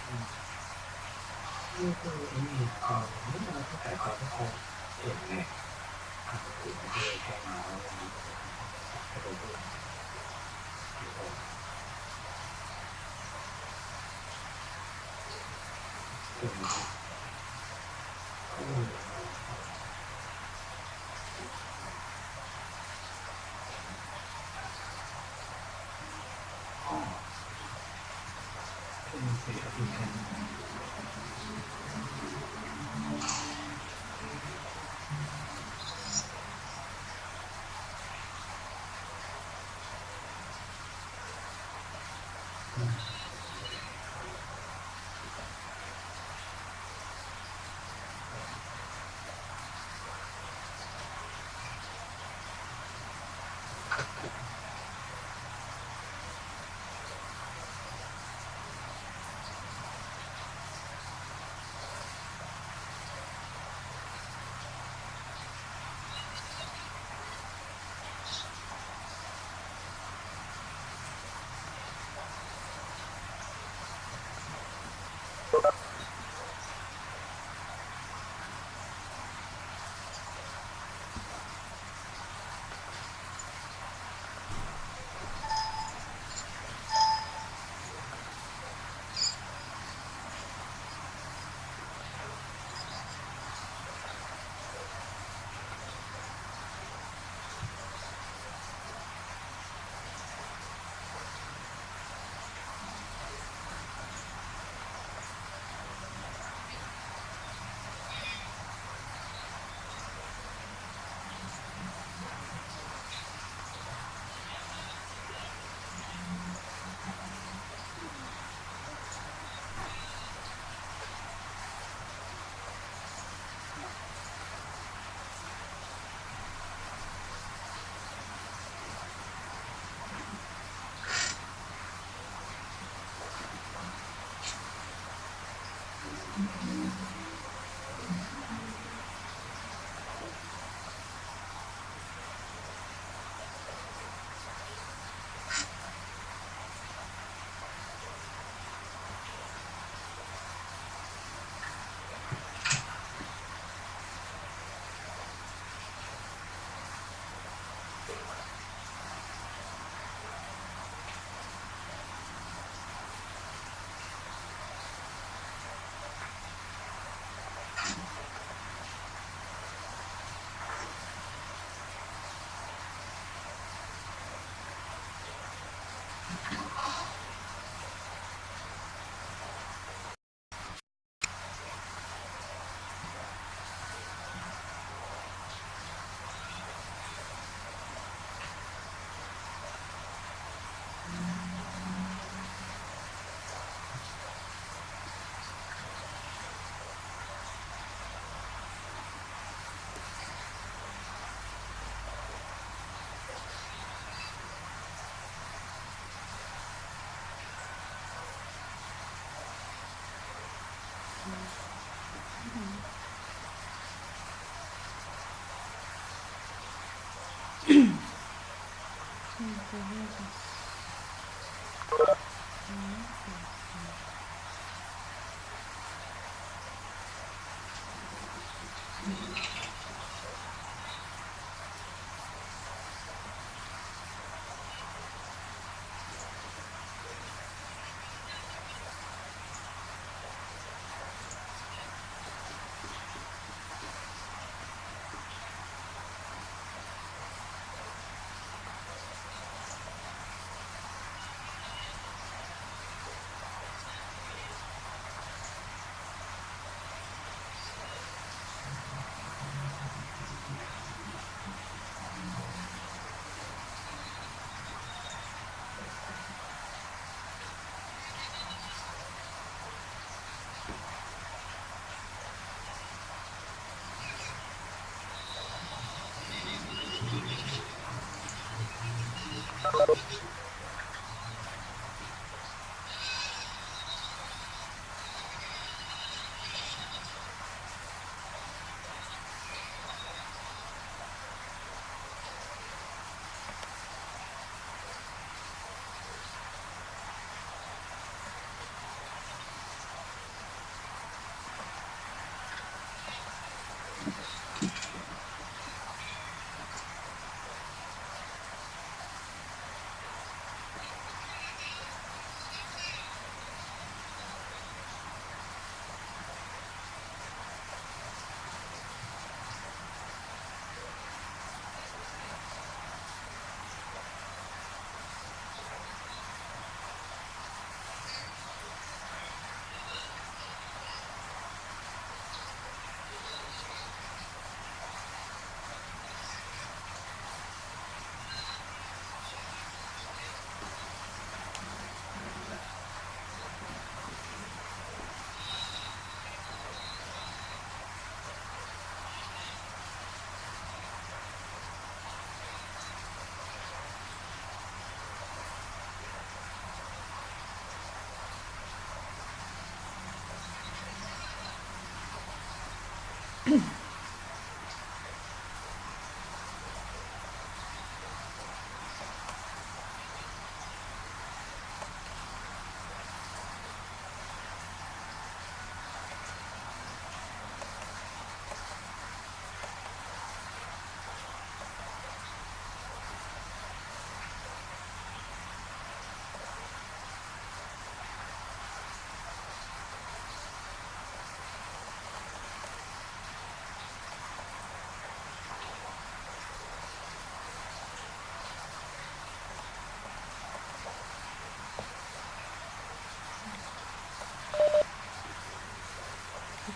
นี่คือมีนี่เราก็แต่เขาก็เห็นไงอาจจะถึงที่แค่มาแล้วมันก็จะดูถึงก็มีเป็นสีกับสีแทน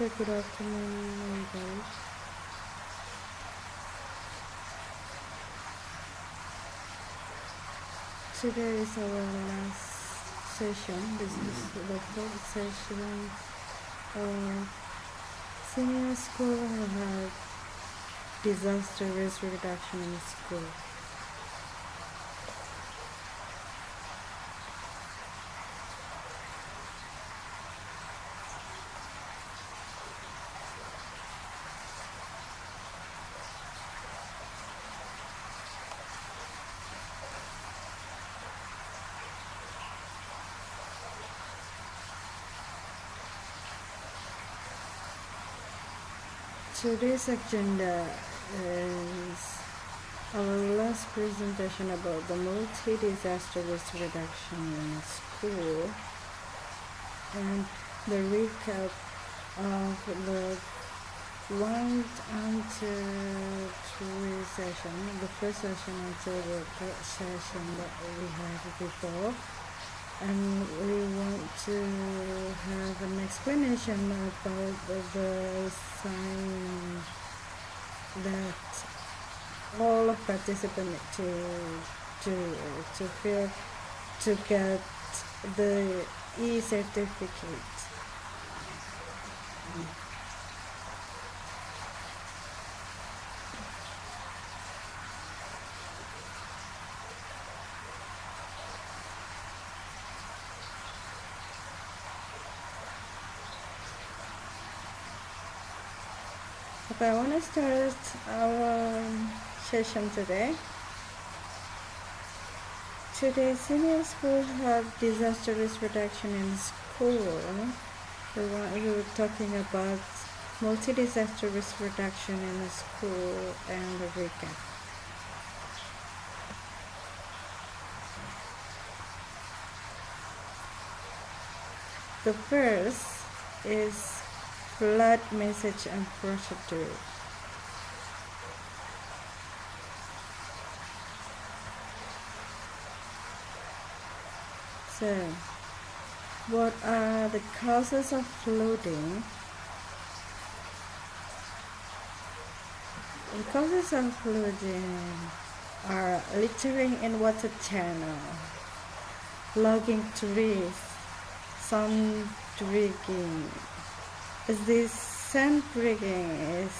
Good afternoon, guys. Today is our last session. This is the fourth session of SEAMEO School Hub Disaster Risk Reduction in School. Today's agenda is our last presentation about the multi-disaster risk reduction in school and the recap of the 1 until 3 session, the first session until the third session that we had before. And we want to have an explanation about the sign that all participants to get the e-certificate. Okay, I want to start our session today. Today, SEAMEO School Hub Disaster Risk Reduction in School. We were talking about multi-disaster risk reduction in the school and the recap. The first is flood message and procedure. So, what are the causes of flooding? The causes of flooding are littering in water channel, logging trees, sand digging. This sand digging is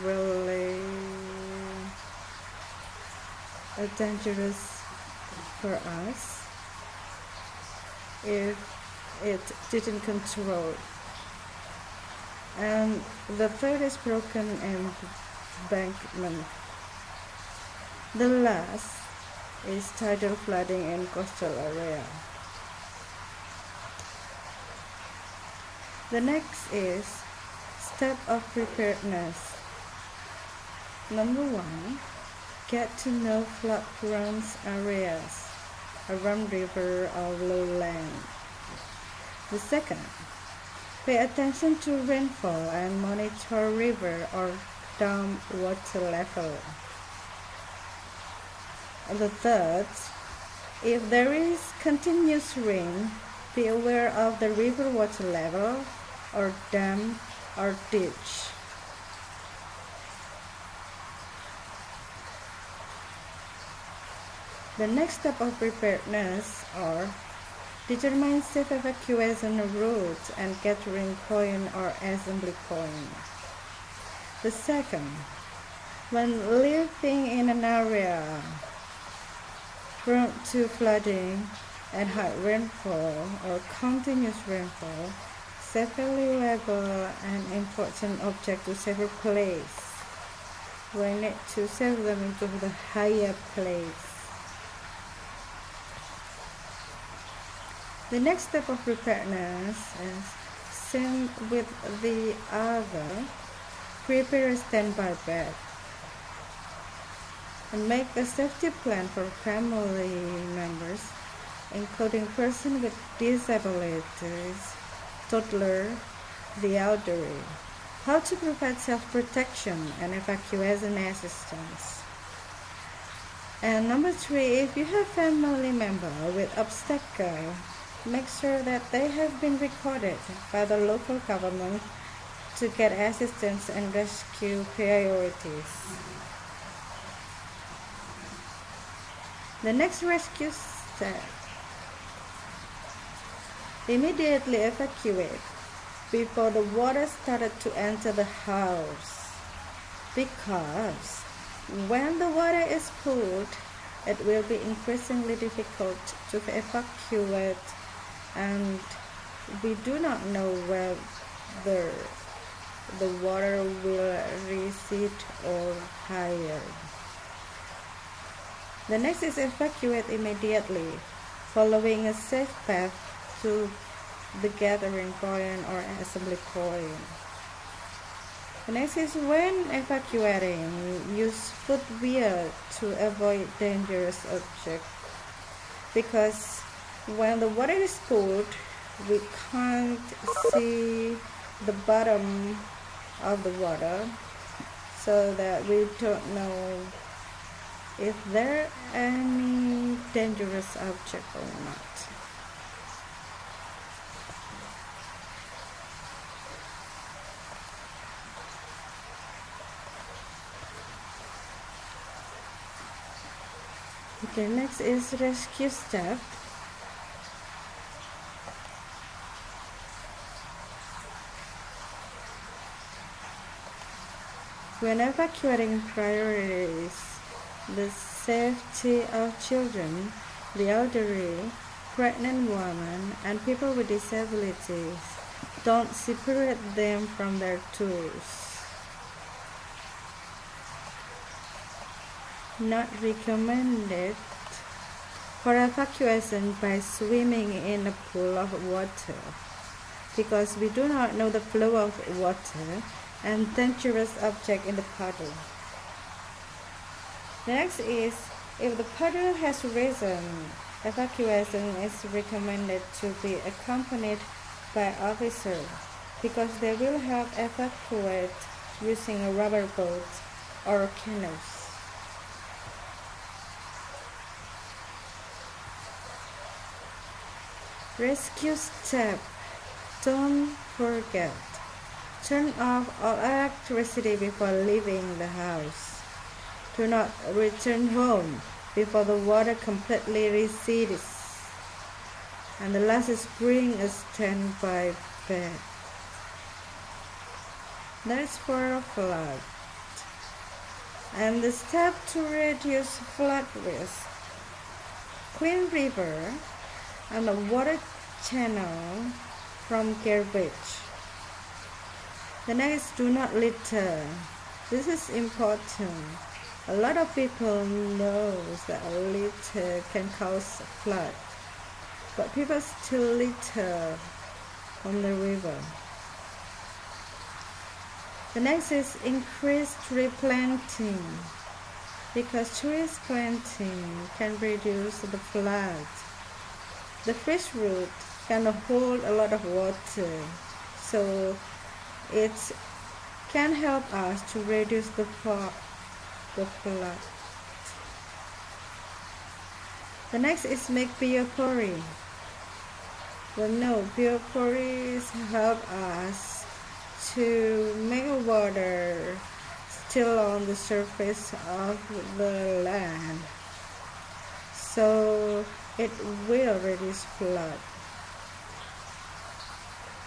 really dangerous for us if it didn't control. And the third is broken embankment. The last is tidal flooding in coastal area. The next is step of preparedness. Number 1, get to know flood-prone areas around river or lowland. The second, pay attention to rainfall and monitor river or dam water level. And the third, if there is continuous rain, be aware of the river water level or dam or ditch. The next step of preparedness are determine safe evacuation routes and gathering point or assembly point. The second, when living in an area prone to flooding and high rainfall or continuous rainfall, Safely label an important object to safer place. We need to save them into the higher place. The next step of preparedness is same with the other. Prepare a standby bed and make a safety plan for family members, including person with disabilities, toddler, the elderly. How to provide self-protection and evacuation assistance. And number 3, if you have family member with obstacle, make sure that they have been recorded by the local government to get assistance and rescue priorities. The next rescue step. Immediately evacuate before the water started to enter the house, because when the water is pulled, it will be increasingly difficult to evacuate, and we do not know whether the water will recede or higher. The next is evacuate immediately, following a safe path to the gathering point or assembly point. The next is when evacuating, use footwear to avoid dangerous objects, because when the water is pulled, we can't see the bottom of the water, so that we don't know if there are any dangerous object or not. Okay, next is rescue step. When evacuating priorities, the safety of children, the elderly, pregnant women, and people with disabilities. Don't separate them from their tools. Not recommended for evacuation by swimming in a pool of water, because we do not know the flow of water and dangerous object in the puddle. Next is, if the puddle has risen, evacuation is recommended to be accompanied by officers, because they will help evacuate using a rubber boat or canoes. Rescue step. Don't forget. Turn off all electricity before leaving the house. Do not return home before the water completely recedes. And the last is bring a standby bed. That is for a flood. And the step to reduce flood risk. Clean river and a water channel from garbage. The next, do not litter. This is important. A lot of people know that litter can cause flood, but people still litter on the river. The next is increase tree planting, because tree planting can reduce the flood. The fish root can hold a lot of water, so it can help us to reduce the flood. The next is make biopori. Well, no, biopories help us to make water still on the surface of the land, so it will reduce flood.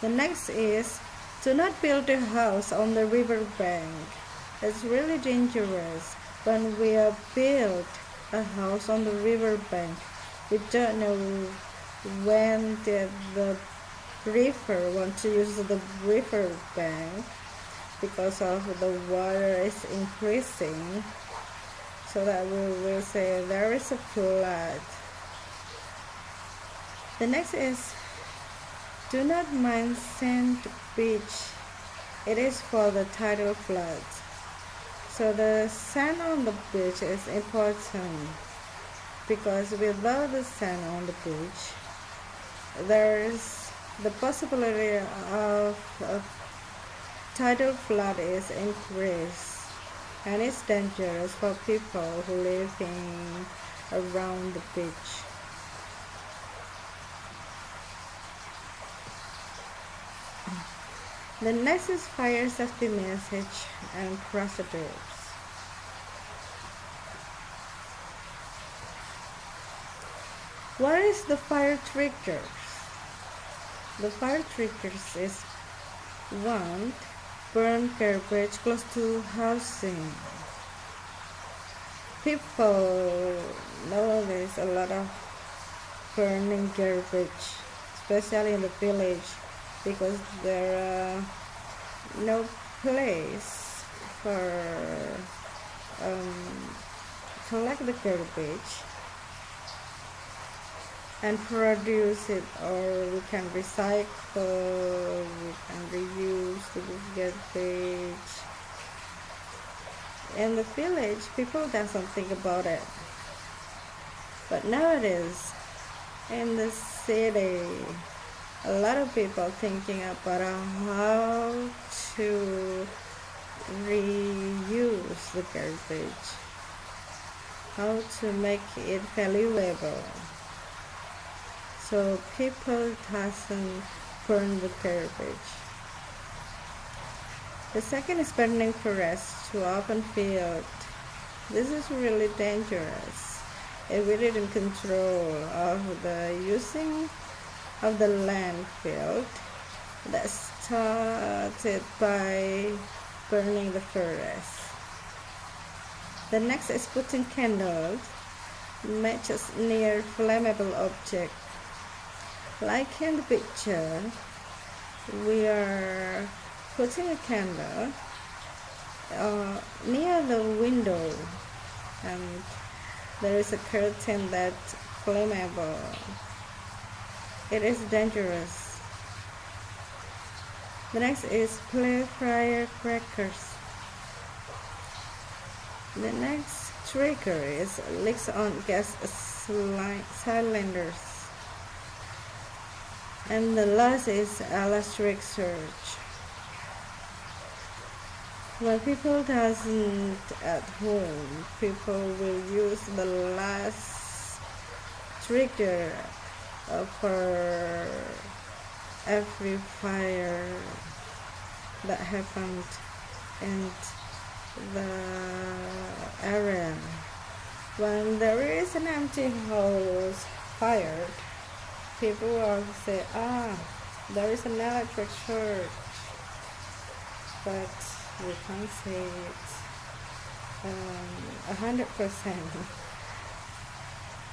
The next is, do not build a house on the river bank. It's really dangerous when we are built a house on the river bank. We don't know when did the river want to use the river bank because of the water is increasing, so that we will say there is a flood. The next is do not mind sand beach. It is for the tidal floods. So the sand on the beach is important because without the sand on the beach, there is the possibility of tidal flood is increased, and it's dangerous for people who living around the beach. The next is fire safety message and procedures. What is the fire triggers? The fire triggers is 1. Burn garbage close to housing. People nowadays a lot of burning garbage, especially in the village, because there are no place for collect the garbage and produce it, or we can recycle, we can reuse the garbage. In the village, people doesn't think about it, but nowadays in the city, a lot of people thinking about how to reuse the garbage, how to make it valuable, so people doesn't burn the garbage. The second is burning forest to open field. This is really dangerous if we didn't control of the using of the landfill that started by burning the forest. The next is putting candles, matches near flammable object. Like in the picture, we are putting a candle near the window, and there is a curtain that's flammable. It is dangerous. The next is play firecrackers. The next trigger is leaks on gas cylinders. And the last is electric surge. When people doesn't at home, people will use the last trigger for every fire that happened in the area. When there is an empty house fired, people will say, there is an electric surge, but we can't say it 100%.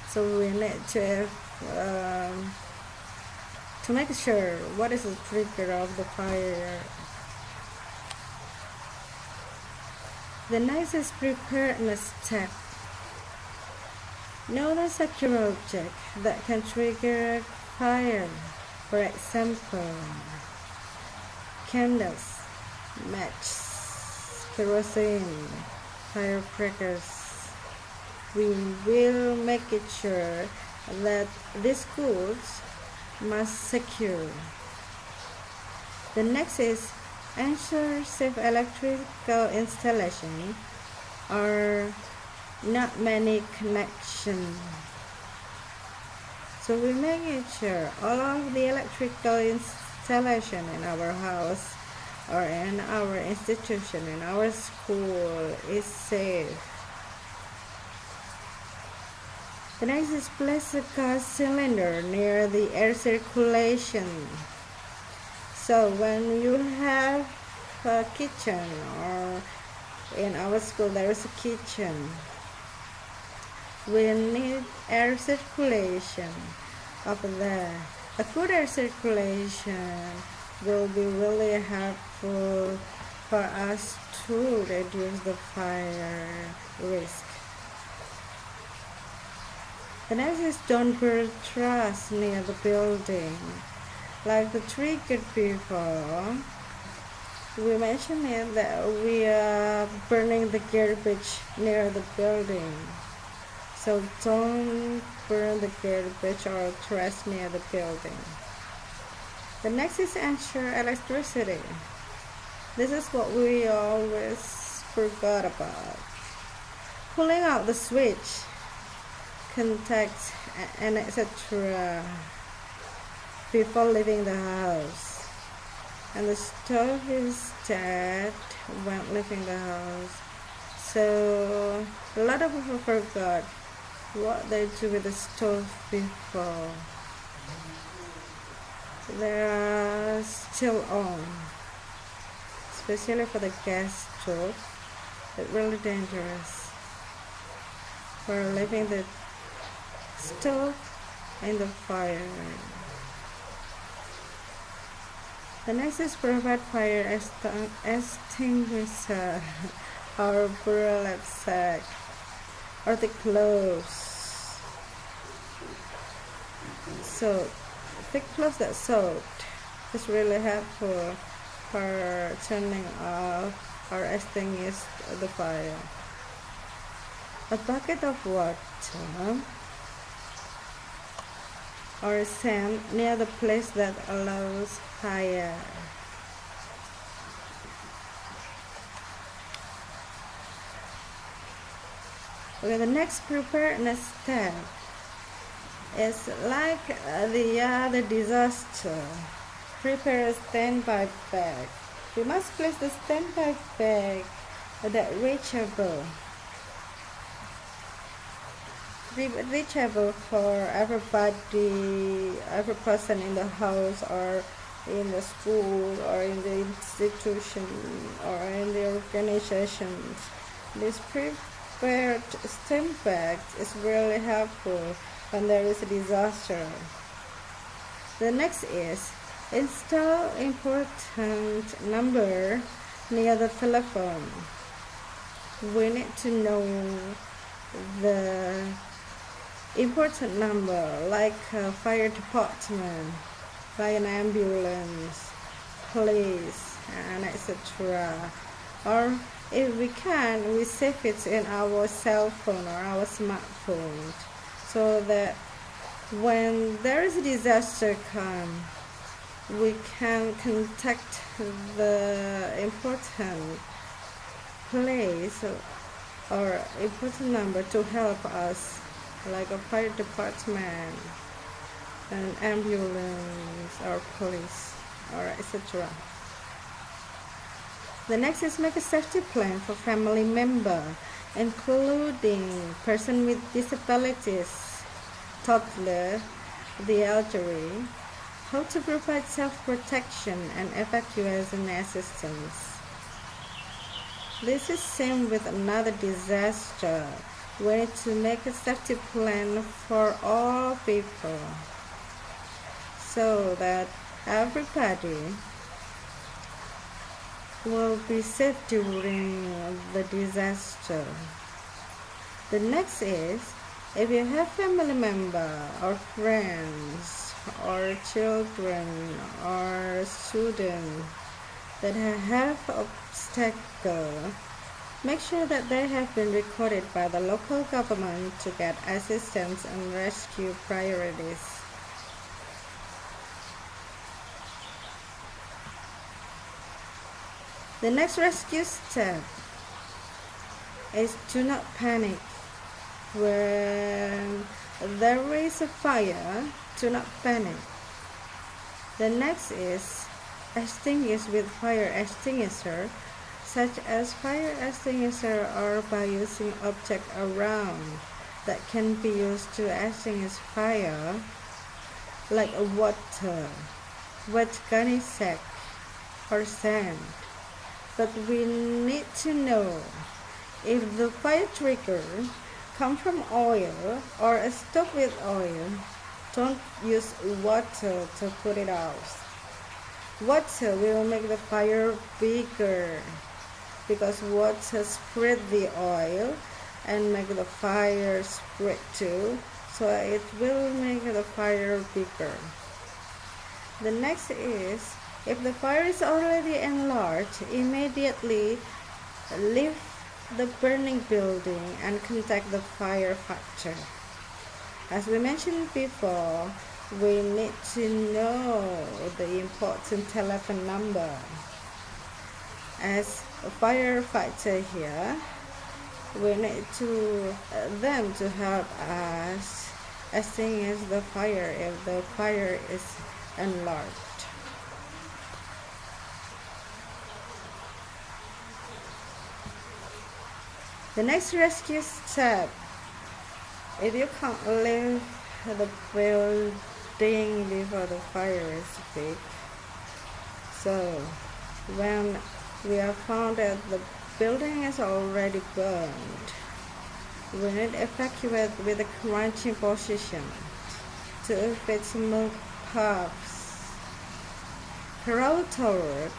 So we need to make sure what is the trigger of the fire. The next is preparedness step. Know the secure object that can trigger fire. For example, candles, matches, kerosene, firecrackers. We will make it sure that these goods must secure. The next is ensure safe electrical installation or not many connections. So we make it sure all of the electrical installation in our house or in our institution, in our school is safe. The next is place a gas cylinder near the air circulation. So when you have a kitchen, or in our school there is a kitchen, we need air circulation over there. A good air circulation will be really helpful for us to reduce the fire risk. The next is don't burn trash near the building. Like the triggered before, we mentioned it that we are burning the garbage near the building. So don't burn the garbage or trash near the building. The next is ensure electricity. This is what we always forgot about. Pulling out the switch, contacts, and etc. before leaving the house. And the stove is dead when leaving the house. So a lot of people forgot what they do with the stove before. They are still on, especially for the gas stove. It's really dangerous for leaving the stove in the fire. The next is provide fire extinguisher or burlap sack or the clothes. So thick clothes that soaked is really helpful for turning off or extinguish the fire. A bucket of water or sand near the place that allows fire. Okay, the next preparedness step is like the other disaster. Prepare a standby bag. We must place the standby bag that reachable for everybody, every person in the house or in the school or in the institution or in the organizations. This prepared stand bag is really helpful when there is a disaster. The next is install important number near the telephone. We need to know the important number like a fire department, like an ambulance, police, and etc. Or if we can, we save it in our cell phone or our smartphone, so that when there is a disaster come, we can contact the important place or important number to help us, like a fire department, an ambulance or police or etc. The next is make a safety plan for family member, including person with disabilities, toddler, the elderly, how to provide self-protection and evacuation assistance. This is same with another disaster. We need to make a safety plan for all people so that everybody will be safe during the disaster. The next is, if you have family member or friends or children or students that have obstacles, make sure that they have been recorded by the local government to get assistance and rescue priorities. The next rescue step is do not panic. When there is a fire, do not panic. The next is extinguish with fire extinguisher, such as fire extinguisher or by using object around that can be used to extinguish fire, like a water, wet gunny sack, or sand. But we need to know if the fire trigger comes from oil or a stove with oil, don't use water to put it out. Water will make the fire bigger because water spread the oil and make the fire spread too, so it will make the fire bigger. The next is, if the fire is already enlarged, immediately leave the burning building and contact the firefighter. As we mentioned before, we need to know the important telephone number. As a firefighter here, we need them to help us extinguish the fire if the fire is enlarged. The next rescue step, if you can't leave the building before the fire is big, so when we have found that the building is already burned, we need to evacuate with a crouching position to avoid smoke puffs. Crawl toward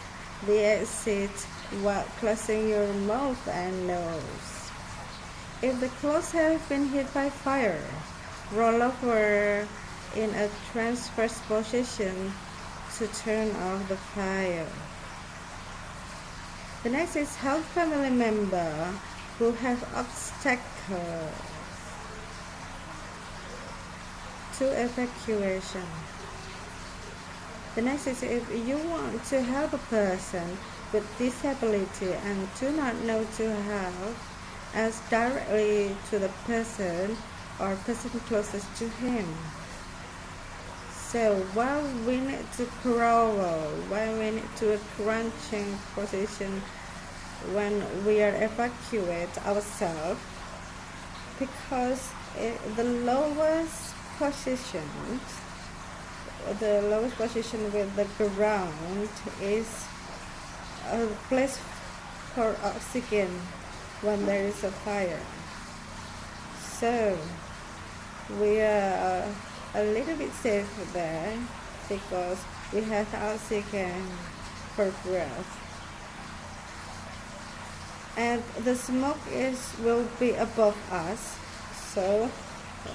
the exit while closing your mouth and nose. If the clothes have been hit by fire, roll over in a transverse position to turn off the fire. The next is help family member who have obstacles to evacuation. The next is, if you want to help a person with disability and do not know to help, ask directly to the person or person closest to him. So while we need to crawl, while we need to a crunching position when we are evacuate ourselves, because the lowest position with the ground is a place for oxygen when there is a fire. So we are a little bit safe there because we have oxygen for breath. And the smoke will be above us, so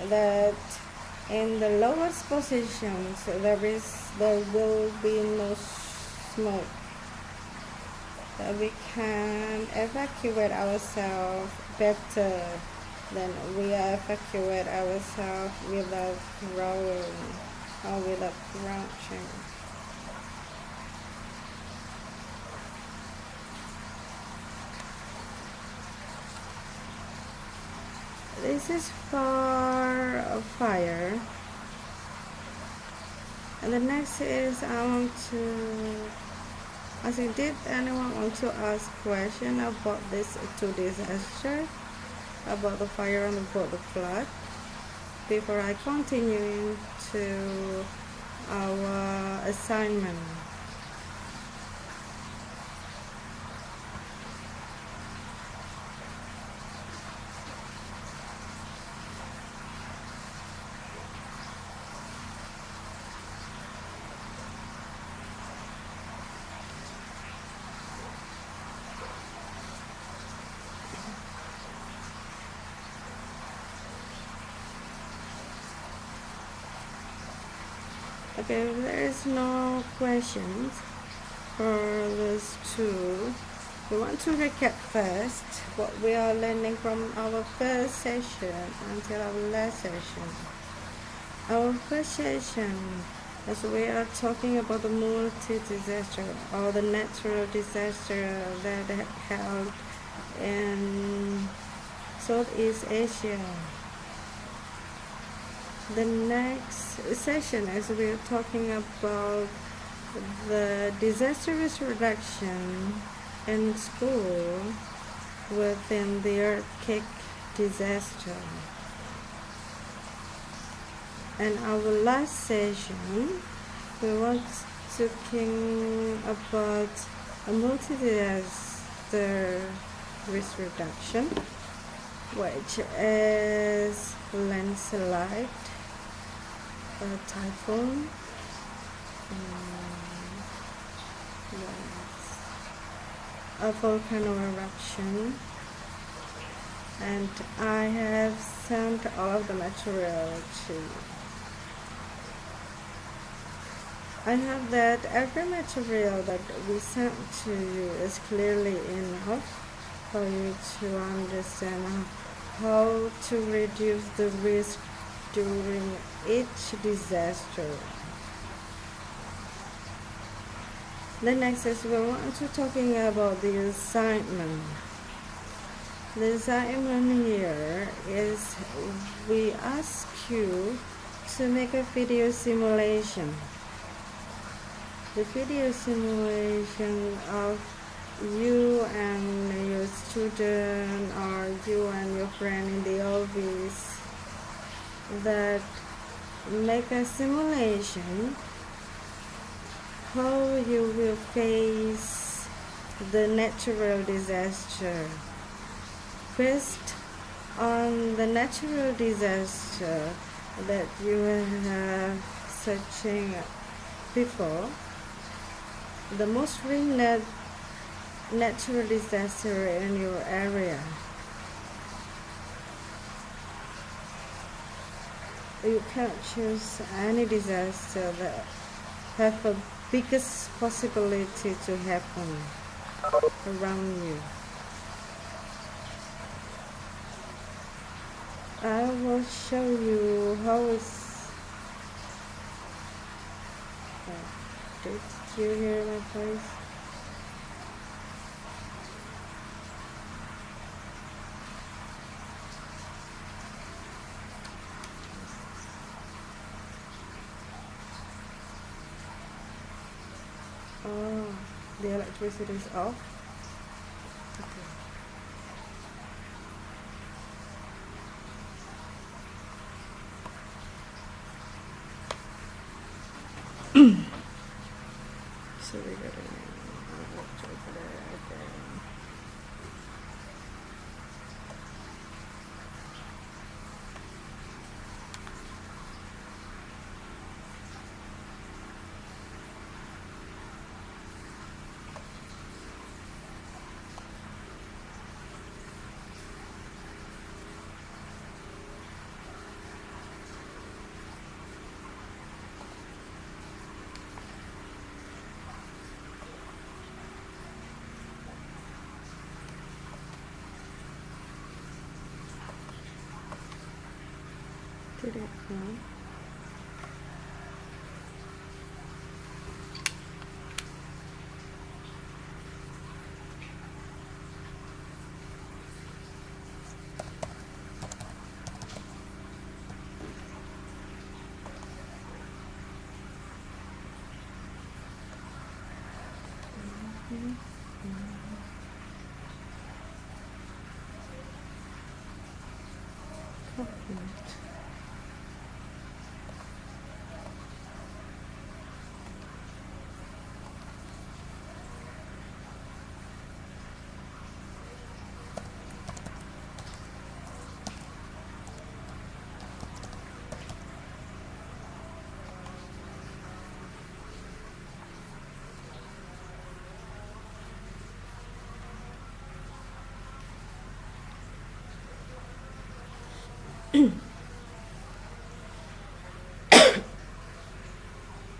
that in the lowest positions there will be no smoke. That we can evacuate ourselves better than we evacuate ourselves without crawling or without crouching. This is for a fire. And the next is I want to ask you, did anyone want to ask question about this two disaster, about the fire and about the flood, before I continue to our assignment? Okay, if there is no questions for this two, we want to recap first what we are learning from our first session until our last session. Our first session, as we are talking about the multi-disaster or the natural disaster that held in Southeast Asia. The next session is we're talking about the disaster risk reduction in school within the earthquake disaster. And our last session, we were talking about a multi-disaster risk reduction, which is landslide, a typhoon. Yes, a volcano eruption, and I have sent all of the material to you. I hope that every material that we sent to you is clearly enough for you to understand how to reduce the risk during each disaster. The next is we want to talking about the assignment. The assignment here is we ask you to make a video simulation. The video simulation of you and your student or you and your friend in the office, that make a simulation how you will face the natural disaster. Based on the natural disaster that you have searching before, the most recent natural disaster in your area, you can choose any disaster that have a biggest possibility to happen around you. I will show you how it's. Did you hear my voice? Oh, the electricity is off. Okay. So we got did it now?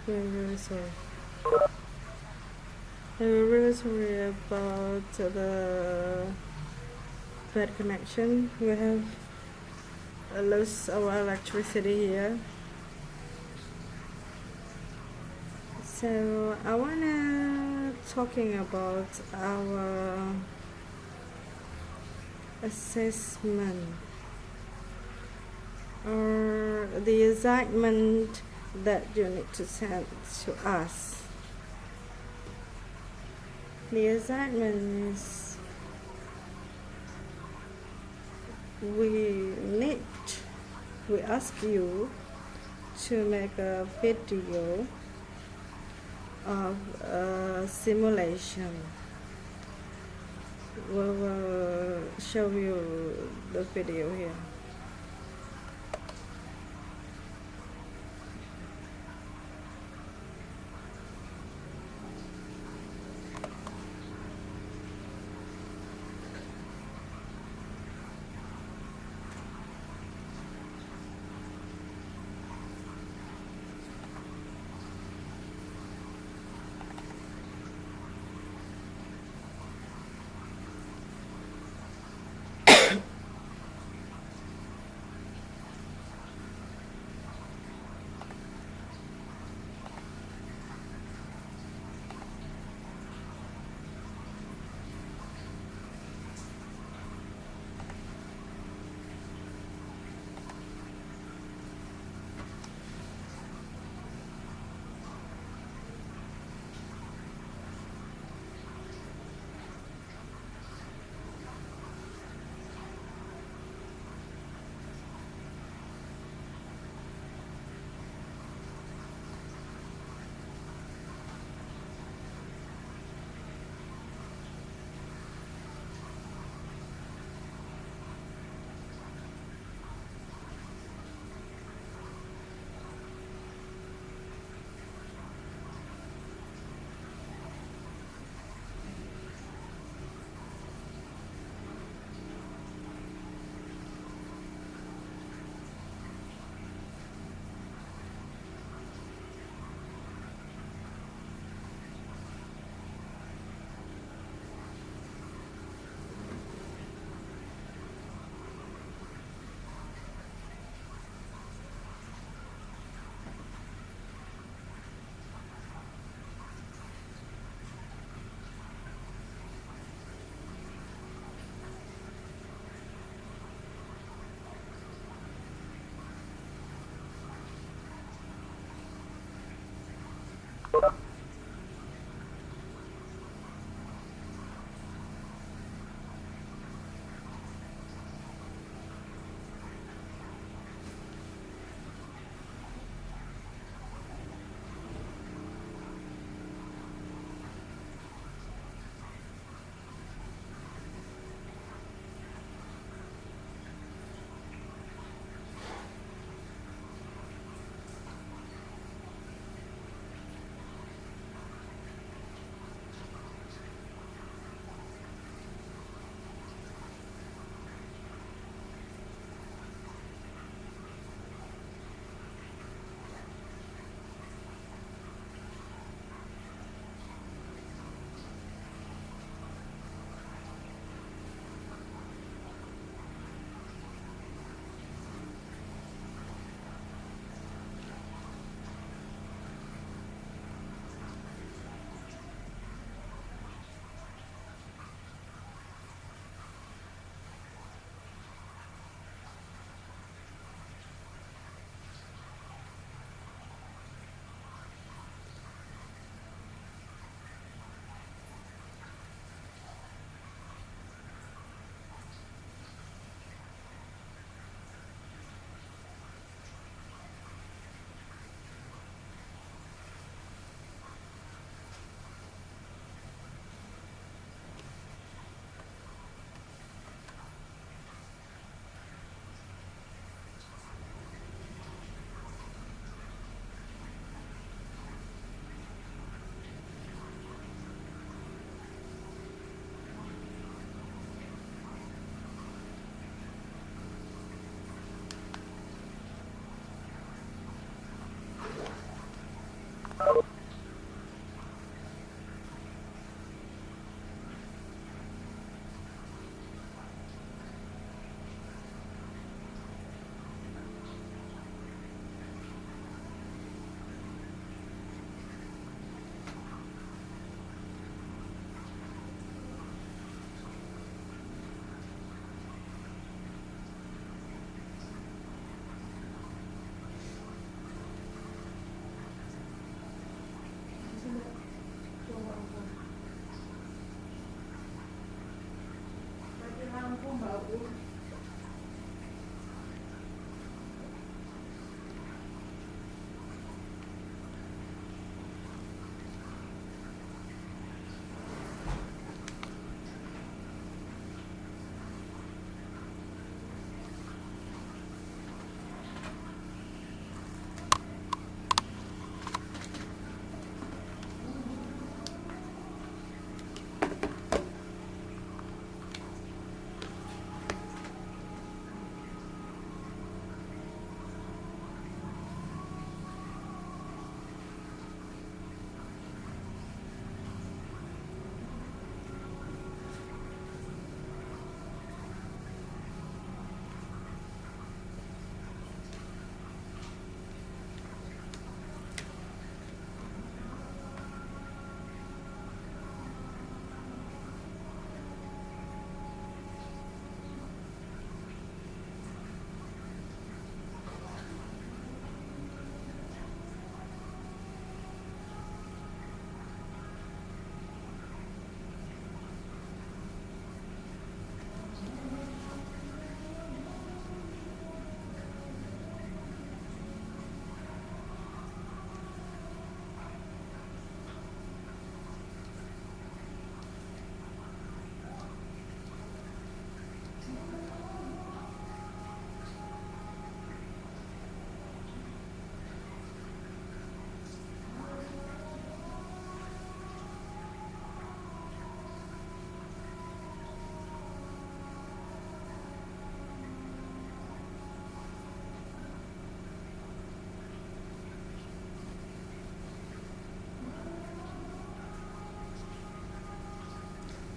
I'm really sorry. I'm really sorry about the bad connection. We have lost our electricity here. So I wanna talking about our assessment or the assignment that you need to send to us. The assignment is we ask you to make a video of a simulation. We will show you the video here.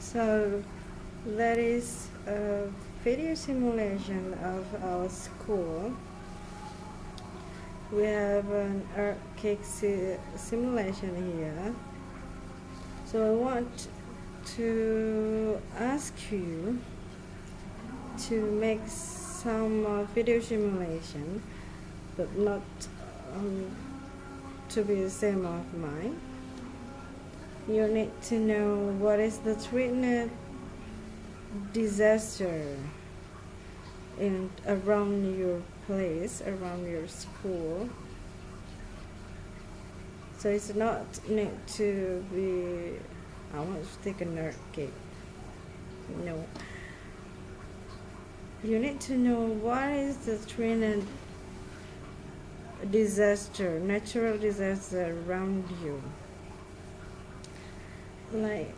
So that is a video simulation of our school. We have an earthquake simulation here. So I want to ask you to make some video simulation, but not to be the same of mine. You need to know what is the threatened disaster in around your place, around your school. So it's not need to be, I want to take a nerd cake. No. You need to know what is the threatened disaster, natural disaster around you. Like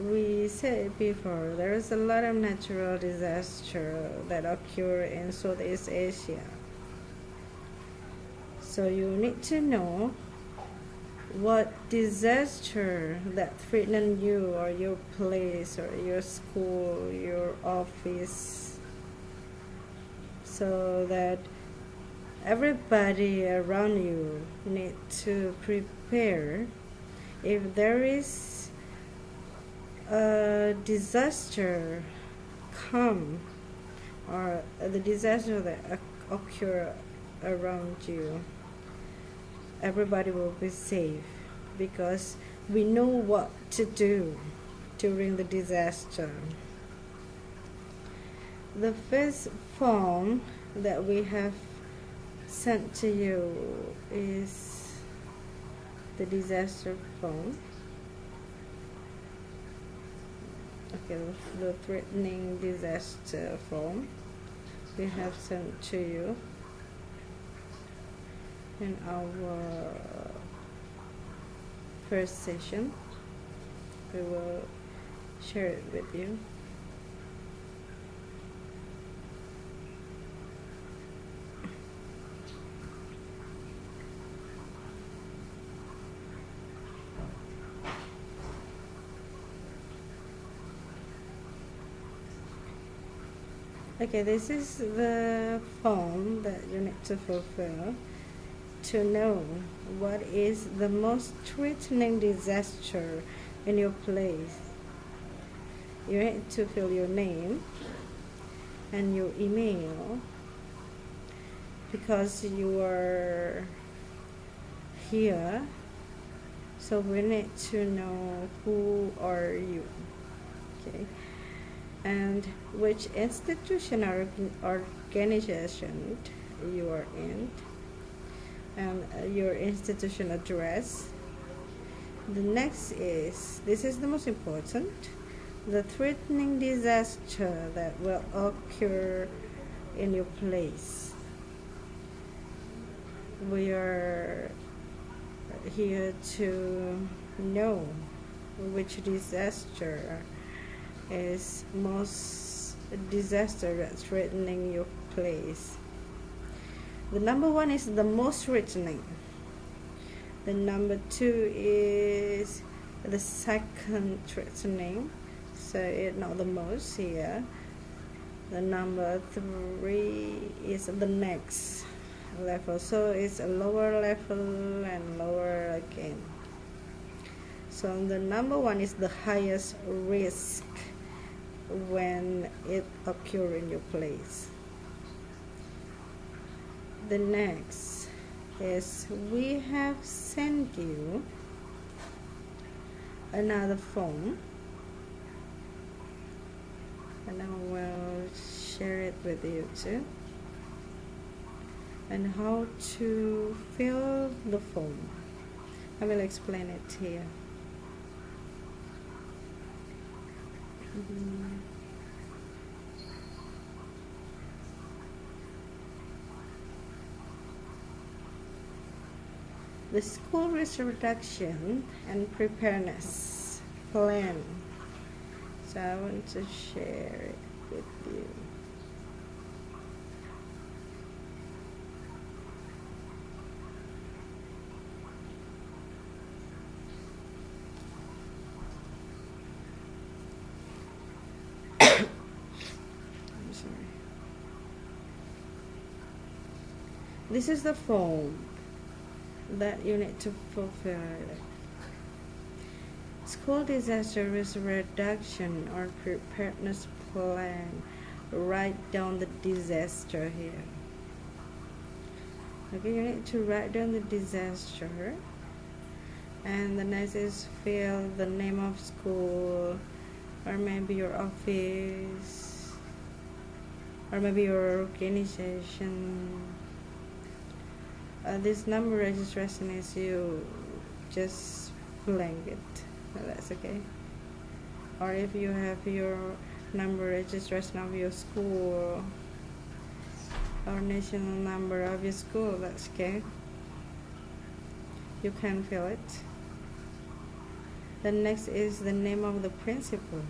we said before, there is a lot of natural disaster that occur in Southeast Asia. So you need to know what disaster that threaten you or your place or your school, your office, so that everybody around you need to prepare if there is a disaster come or the disaster that occur around you. Everybody will be safe because we know what to do during the disaster. The first form that we have sent to you is the disaster form. Okay, the threatening disaster form we have sent to you in our first session. We will share it with you. Okay, this is the form that you need to fulfill to know what is the most threatening disaster in your place. You need to fill your name and your email because you are here, so we need to know who are you. Okay, and which institution or organization you are in, and your institution address. The next is, this is the most important, the threatening disaster that will occur in your place. We are here to know which disaster is most disaster that's threatening your place. The number one is the most threatening. The number two is the second threatening, so it's not the most here. The number three is the next level, so it's a lower level and lower again. So the number one is the highest risk when it occurs in your place. The next is, we have sent you another form, and I will share it with you too, and how to fill the form. I will explain it here. The school risk reduction and preparedness plan. So I want to share it with you. I'm sorry. This is the form that you need to fulfill. School disaster risk reduction or preparedness plan. Write down the disaster here. Okay, you need to write down the disaster And the next is fill the name of school, or maybe your office, or maybe your organization. This number registration is you just blank it. That's okay. Or if you have your number registration of your school or national number of your school, that's okay. You can fill it. The next is the name of the principal.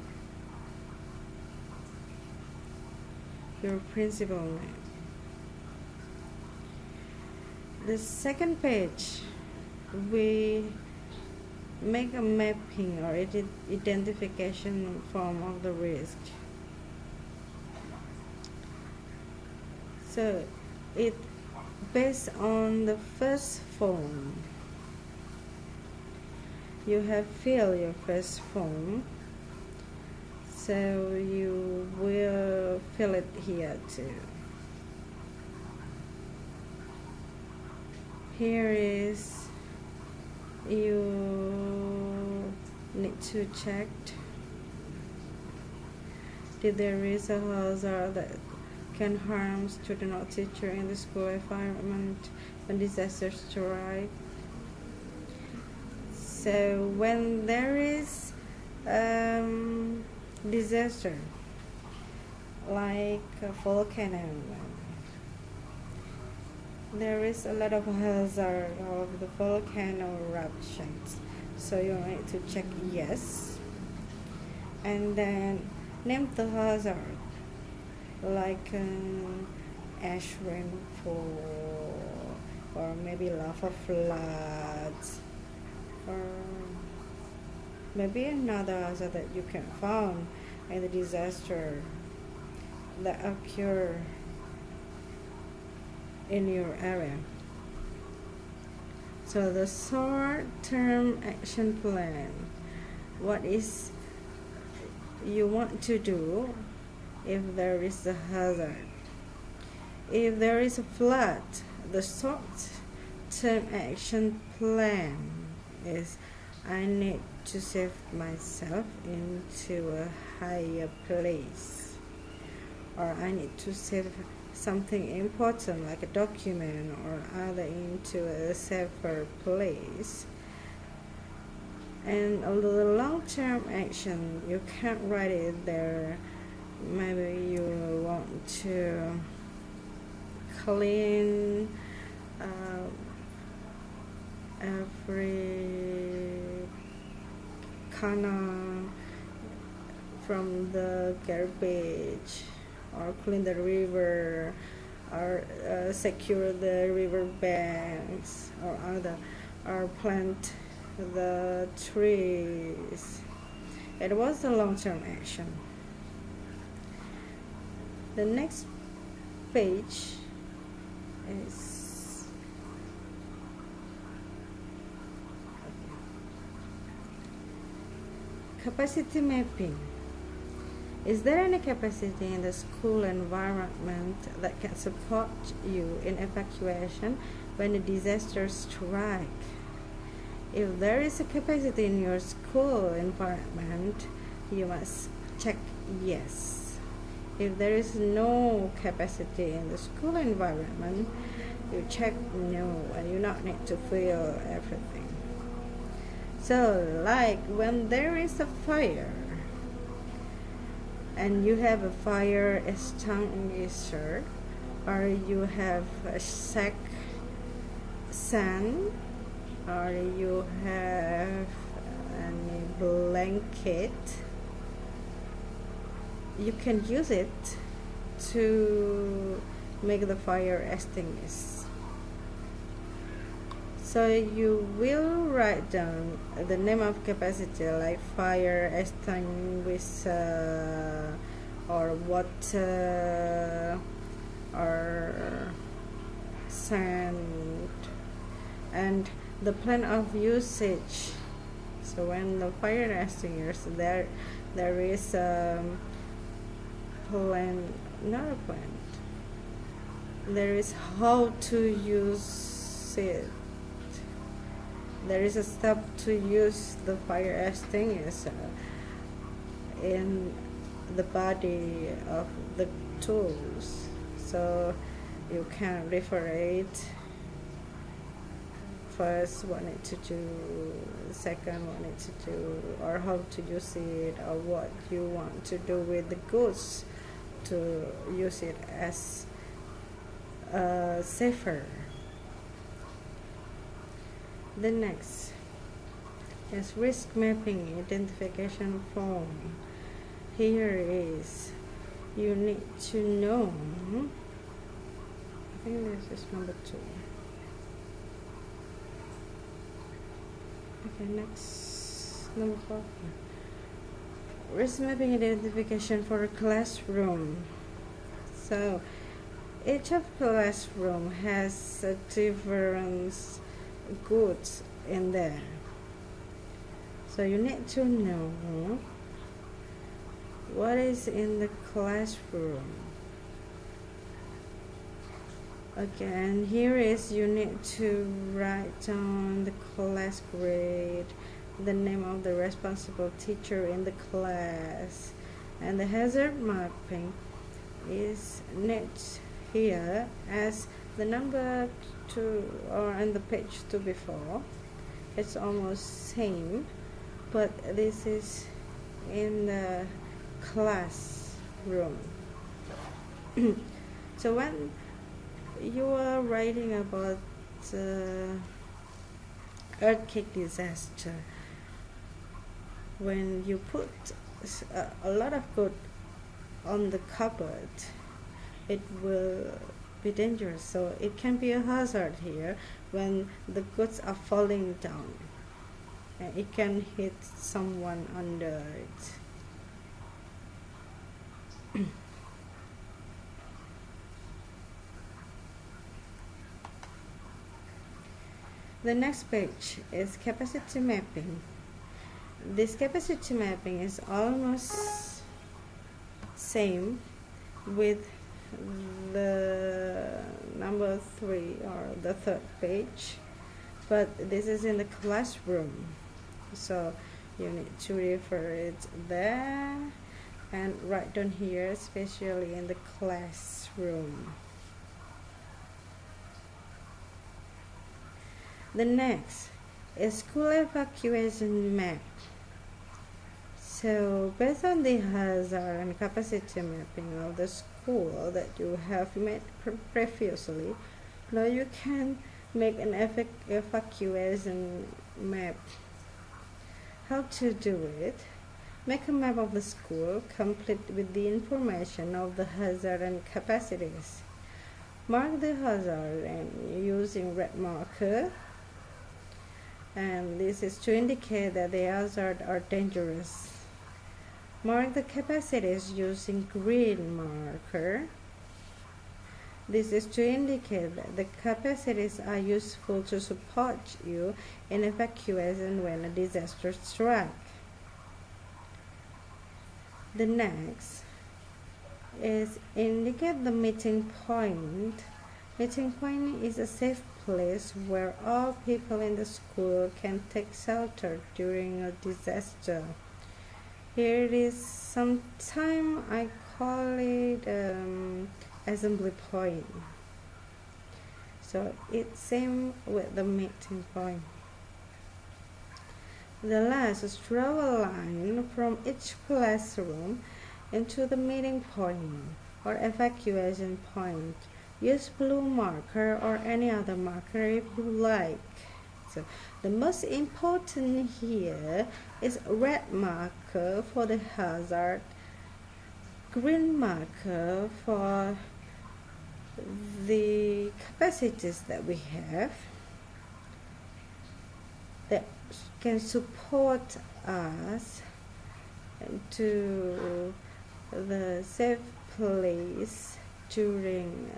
Your principal name. The second page, we make a mapping or identification form of the risk. So it based on the first form. You have filled your first form, so you will fill it here too. Here is, you need to check if there is a hazard that can harm student or teacher in the school environment when disaster strikes. So when there is disaster like a volcano, there is a lot of hazard of the volcano eruptions, so you need to check yes, and then name the hazard like ash rainfall, or maybe lava floods, or maybe another hazard that you can find in the disaster that occur in your area. So the short-term action plan, what is you want to do if there is a hazard. If there is a flood, the short-term action plan is I need to save myself into a higher place, or I need to save something important like a document or other into a safer place. And a little long-term action, you can't write it there. Maybe you want to clean every corner from the garbage, or clean the river, or secure the river banks, or other, or plant the trees. It was a long-term action. The next page is capacity mapping. Is there any capacity in the school environment that can support you in evacuation when a disaster strikes? If there is a capacity in your school environment, you must check yes. If there is no capacity in the school environment, you check no, and you not need to fill everything. So, like when there is a fire, and you have a fire extinguisher, or you have a sack sand, or you have a blanket, you can use it to make the fire extinguished. So you will write down the name of capacity like fire extinguisher, or water, or sand, and the plan of usage. So when the fire extinguisher, there is a plan, not a plan. There is how to use it. there is a step to use the fire extinguisher in the body of the tools, so you can refer it. First, what need to do, second, what need to do, or how to use it, or what you want to do with the goods to use it as safer. The next is risk mapping identification form. Here is, you need to know, I think this is number 2. Okay, next, number 4. Risk mapping identification for a classroom. So each of classroom has different goods in there. So you need to know what is in the classroom. Again, here is, you need to write down the class grade, the name of the responsible teacher in the class, and the hazard mapping is next here as the number 2 or in the page 2 before. It's almost same, but this is in the classroom. So when you are writing about earthquake disaster, when you put a lot of good on the cupboard, it will be dangerous. So it can be a hazard here when the goods are falling down, and it can hit someone under it. The next page is capacity mapping. This capacity mapping is almost same with the number 3 or the 3rd page, but this is in the classroom, so you need to refer it there and write down here, especially in the classroom. The next is school evacuation map. So based on the hazard and capacity mapping of the school that you have made previously, now you can make an evacuation map. How to do it? Make a map of the school complete with the information of the hazard and capacities. Mark the hazard and using red marker, and this is to indicate that the hazard are dangerous. Mark the capacities using green marker. This is to indicate that the capacities are useful to support you in evacuation when a disaster strikes. The next is indicate the meeting point. Meeting point is a safe place where all people in the school can take shelter during a disaster. Here it is, sometime I call it assembly point. So it's same with the meeting point. The last is draw a line from each classroom into the meeting point or evacuation point. Use blue marker or any other marker if you like. So the most important here is red marker for the hazard, green marker for the capacities that we have that can support us to the safe place during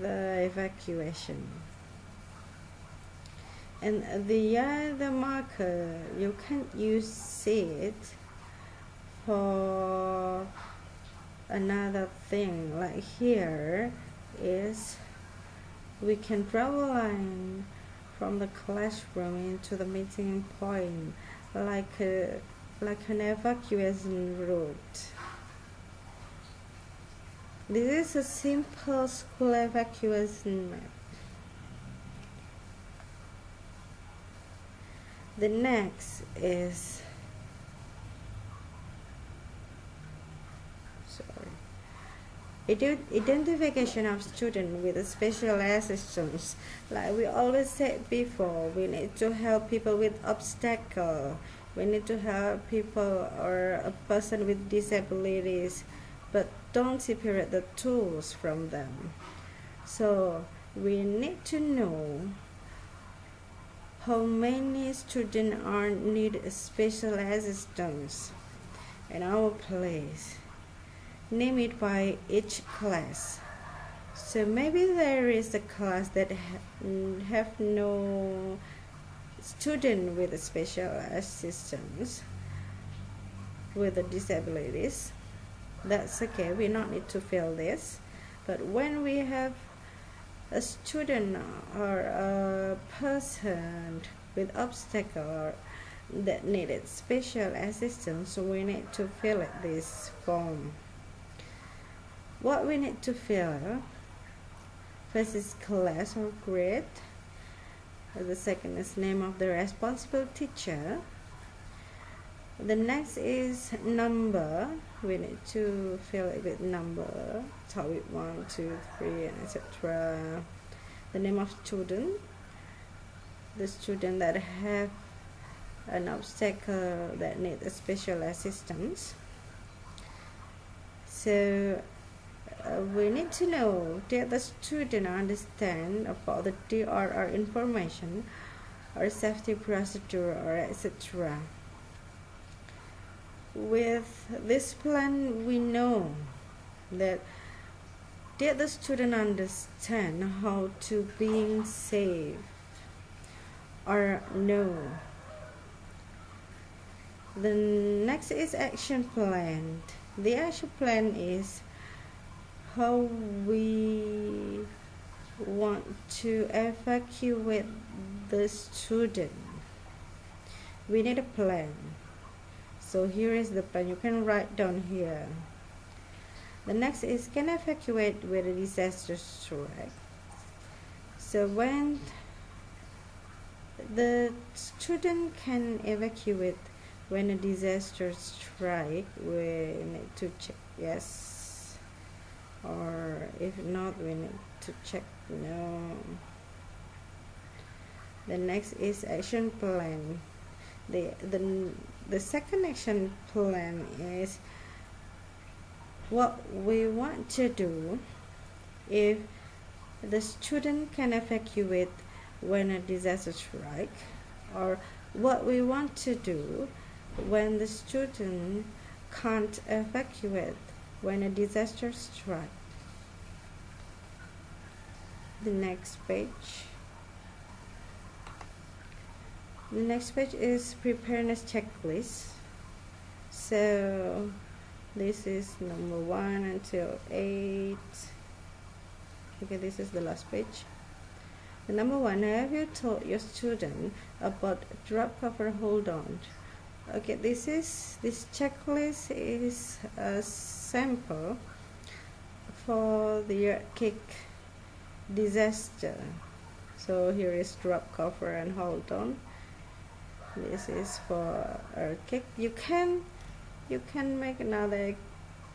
the evacuation. And the other marker, you can use it for another thing. Like here is, we can draw a line from the classroom into the meeting point, like an evacuation route. This is a simple school evacuation map. The next is identification of students with special assistance. Like we always said before, we need to help people with obstacles. We need to help people or a person with disabilities, but don't separate the tools from them. So we need to know how many students are need special assistance in our place. Name it by each class. So maybe there is a class that have no student with special assistance with the disabilities. That's okay, we don't need to fill this. But when we have a student or a person with obstacle that needed special assistance, we need to fill this form. What we need to fill first is class or grade. The second is name of the responsible teacher. The next is number. We need to fill it with number. Start with 1, 2, 3, and etc. The name of student. The student that have an obstacle that need a special assistance. So we need to know that the student understand about the DRR information or safety procedure or etc. With this plan, we know that did the student understand how to being safe or no. The next is action plan. The action plan is how we want to evacuate the student. We need a plan. So here is the plan. You can write down here. The next is can evacuate with a disaster strike. So when the student can evacuate when a disaster strike, we need to check yes, or if not, we need to check no. The next is action plan. The second action plan is what we want to do if the student can evacuate when a disaster strike, or what we want to do when the student can't evacuate when a disaster strikes. The next page. The next page is preparedness checklist. So this is number 1 until 8. Okay, this is the last page. The number 1, have you told your student about drop cover hold on? Okay, this checklist is a sample for the earthquake disaster. So here is drop cover and hold on. This is for earthquake. You can make another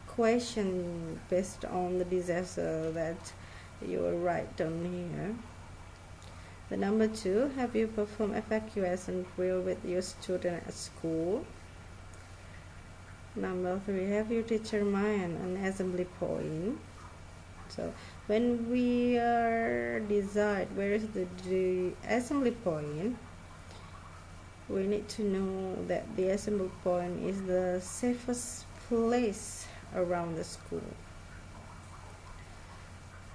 question based on the disaster that you will write down here. The number 2, have you performed evacuation drill with your student at school? Number 3, have you determined an assembly point? So when we are decide where is the assembly point, we need to know that the assembly point is the safest place around the school.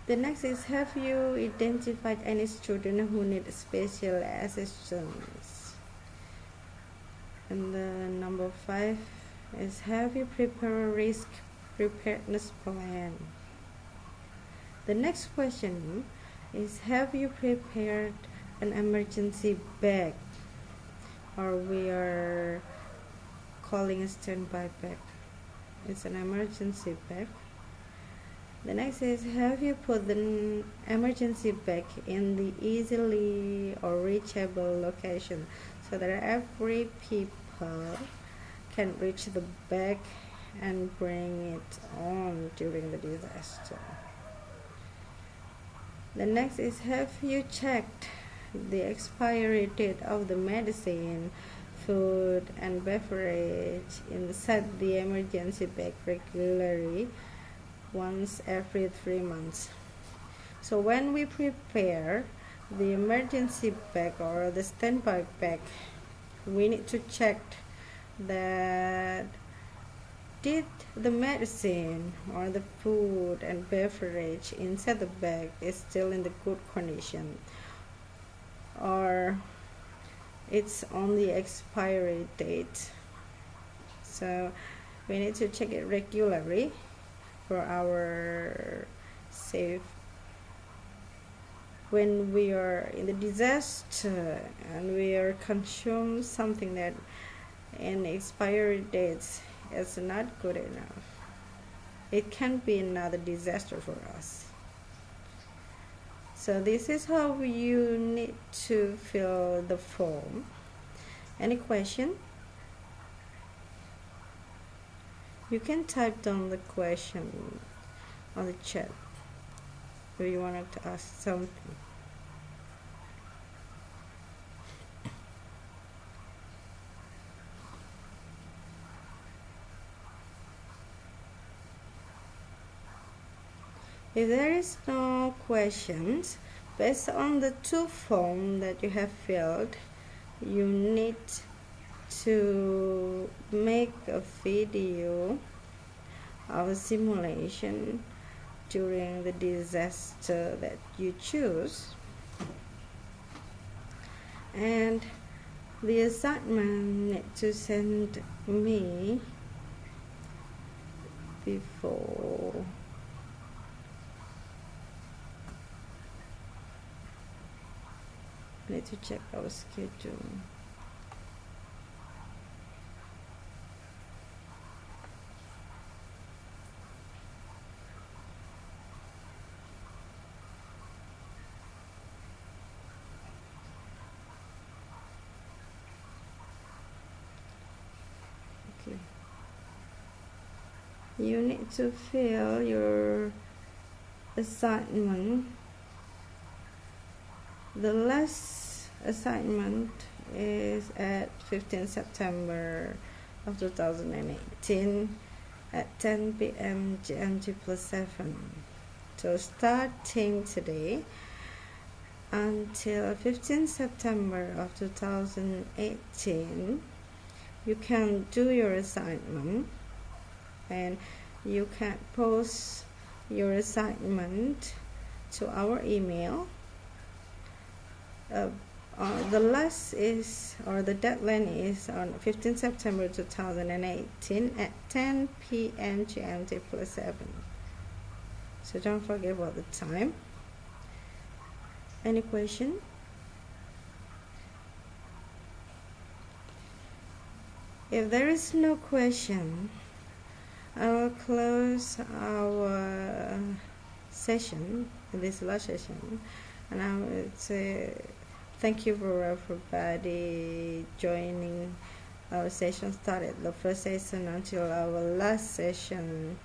The next is, have you identified any student who need special assistance? And the number 5 is, have you prepared a risk preparedness plan? The next question is, have you prepared an emergency bag, or we are calling a standby bag. It's an emergency bag. The next is, have you put the emergency bag in the easily or reachable location so that every people can reach the bag and bring it on during the disaster? The next is, have you checked the expiry date of the medicine, food and beverage inside the emergency bag regularly, once every 3 months? So when we prepare the emergency bag or the standby bag, we need to check that did the medicine or the food and beverage inside the bag is still in the good condition, or it's on the expiry date. So we need to check it regularly for our safe. When we are in the disaster and we are consumed something that in expiry dates is not good enough, it can be another disaster for us. So this is how you need to fill the form. Any question? You can type down the question on the chat if you wanted to ask something. If there is no questions, based on the 2 forms that you have filled, you need to make a video of a simulation during the disaster that you choose, and the assignment need to send me before I need to check our schedule. Okay. You need to fill your assignment. The last assignment is at 15 September of 2018 at 10 p.m. GMT +7. So starting today until 15 September of 2018, you can do your assignment, and you can post your assignment to our email. The last is, or the deadline is on 15 September 2018 at 10 p.m. GMT +7. So don't forget about the time. Any question? If there is no question, I will close our session, this last session, and I would say thank you for everybody joining our session. Started the first session until our last session,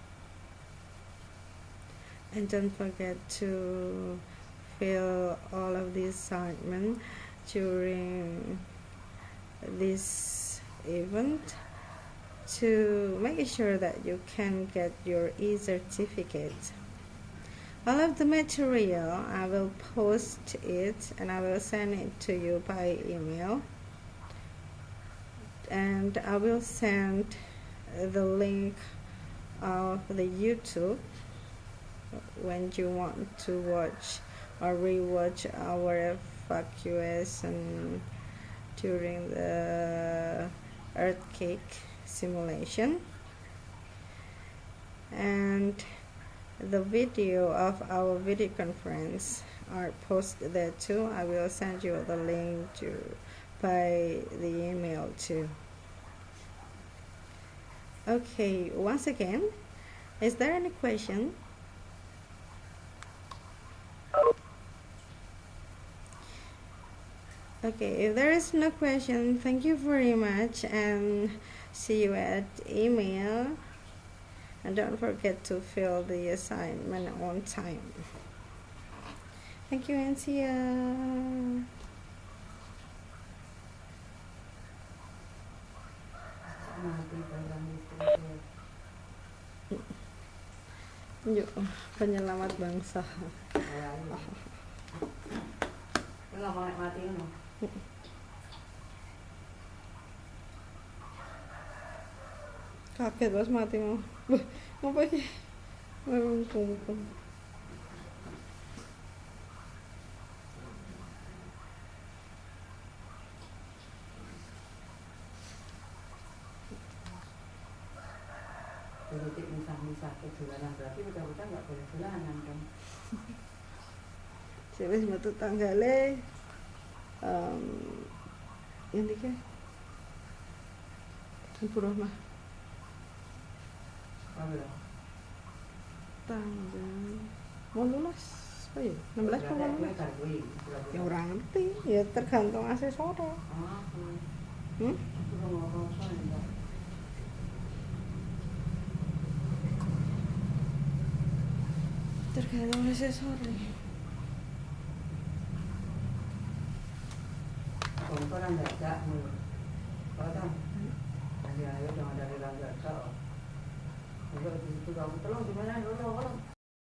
and don't forget to fill all of the assignment during this event to make sure that you can get your e-certificate. All of the material, I will post it and I will send it to you by email, and I will send the link of the YouTube when you want to watch or rewatch our evacuation during the earthquake simulation. And The video of our video conference are posted there too. I will send you the link by the email too. Okay, once again, is there any question? Okay, if there is no question, thank you very much and see you at email. And don't forget to fill the assignment on time. Thank you and see ya. Yuk, penyelamat bangsa. Kaget terus mati mau. Apa sih? Memang kumpul. Politik misah-misah kejulanan berarti udah nggak boleh julanan kan? Wis metu tanggale ini ke Ibu Rohmah tanggal mau lulus apa ya 16 mau lulus ya orang ngerti ya tergantung asesor tergantung asesor orang baca kan dari ayo jangan dari baca kalau itu kamu tolong gimana dulu